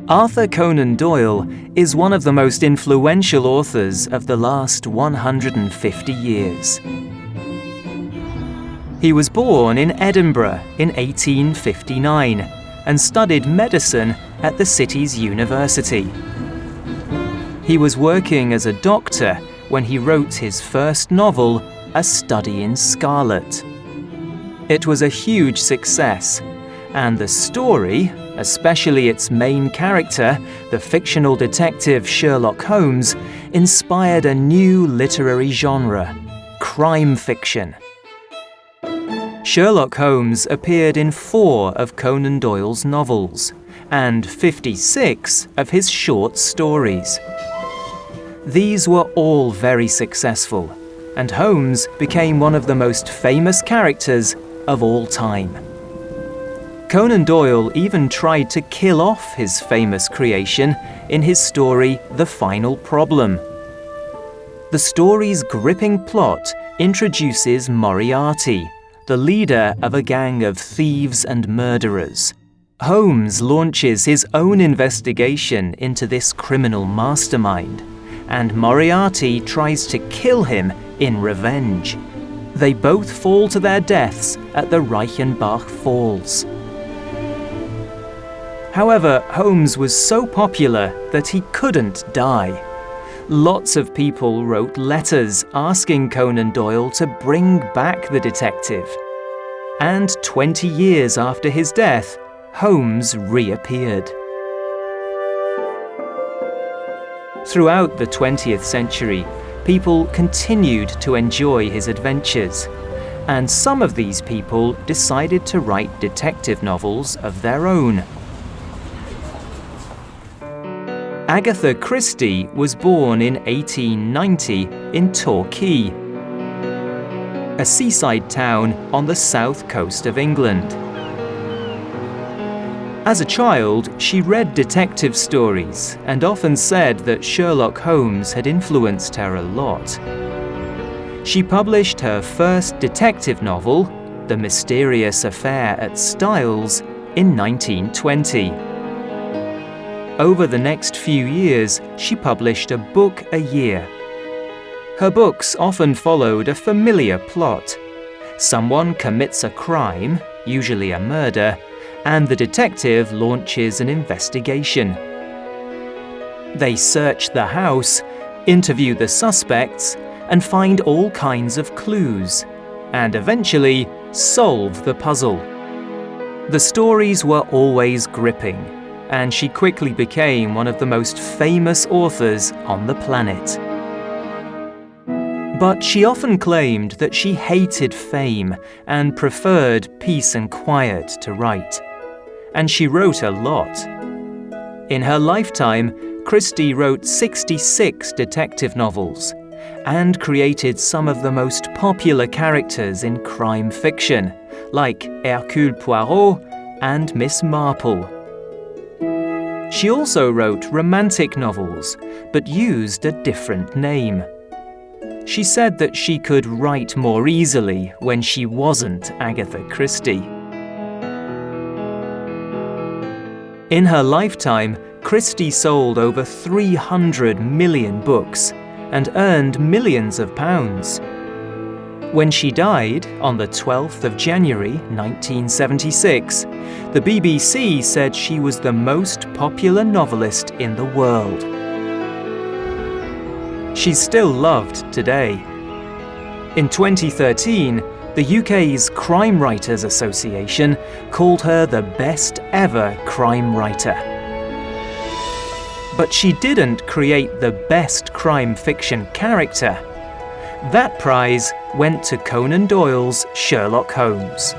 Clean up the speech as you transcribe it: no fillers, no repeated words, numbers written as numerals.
Arthur Conan Doyle is one of the most influential authors of the last 150 years. He was born in Edinburgh in 1859 and studied medicine at the city's university. He was working as a doctor when he wrote his first novel, A Study in Scarlet. It was a huge success, and the story, especially its main character, the fictional detective Sherlock Holmes, inspired a new literary genre, crime fiction. Sherlock Holmes appeared in 4 of Conan Doyle's novels and 56 of his short stories. These were all very successful, and Holmes became one of the most famous characters of all time. Conan Doyle even tried to kill off his famous creation in his story The Final Problem. The story's gripping plot introduces Moriarty, the leader of a gang of thieves and murderers. Holmes launches his own investigation into this criminal mastermind, and Moriarty tries to kill him in revenge. They both fall to their deaths at the Reichenbach Falls. However, Holmes was so popular that he couldn't die. Lots of people wrote letters asking Conan Doyle to bring back the detective. And 20 years after his death, Holmes reappeared. Throughout the 20th century, people continued to enjoy his adventures, and some of these people decided to write detective novels of their own. Agatha Christie was born in 1890 in Torquay, a seaside town on the south coast of England. As a child, she read detective stories and often said that Sherlock Holmes had influenced her a lot. She published her first detective novel, The Mysterious Affair at Styles, in 1920. Over the next few years, she published a book a year. Her books often followed a familiar plot. Someone commits a crime, usually a murder, and the detective launches an investigation. They search the house, interview the suspects, and find all kinds of clues, and eventually solve the puzzle. The stories were always gripping, and she quickly became one of the most famous authors on the planet. But she often claimed that she hated fame and preferred peace and quiet to write. And she wrote a lot. In her lifetime, Christie wrote 66 detective novels and created some of the most popular characters in crime fiction, like Hercule Poirot and Miss Marple. She also wrote romantic novels, but used a different name. She said that she could write more easily when she wasn't Agatha Christie. In her lifetime, Christie sold over 300 million books and earned millions of pounds. When she died on the 12th of January 1976, the BBC said she was the most popular novelist in the world. She's still loved today. In 2013, the UK's Crime Writers Association called her the best ever crime writer. But she didn't create the best crime fiction character. That prize went to Conan Doyle's Sherlock Holmes.